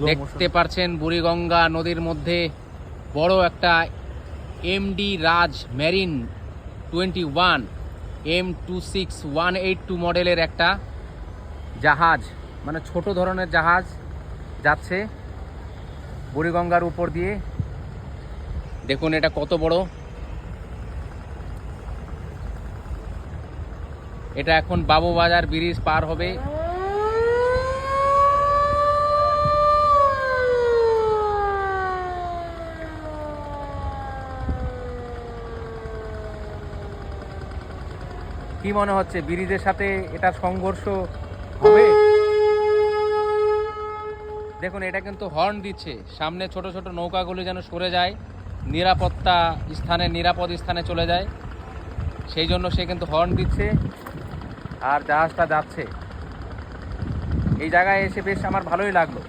দেখতে পাচ্ছেন বুড়িগঙ্গা নদীর মধ্যে বড় একটা এমডি রাজ মেরিন 21 M26182 মডেলের একটা জাহাজ, মানে ছোট ধরনের জাহাজ যাচ্ছে বুড়িগঙ্গার উপর দিয়ে। দেখুন এটা কত বড়। এটা এখন বাবুবাজার ব্রিজ পার হবে। কি মনে হচ্ছে ব্রিজের সাথে এটা সংঘর্ষ হবে? দেখুন এটা কিন্তু হর্ন দিচ্ছে, সামনে ছোট ছোট নৌকাগুলি যেন সরে যায়, নিরাপদ স্থানে চলে যায়, সেই জন্য সে কিন্তু হর্ন দিচ্ছে আর জাহাজটা যাচ্ছে। এই জায়গায় এসে বেশ আমার ভালোই লাগলো।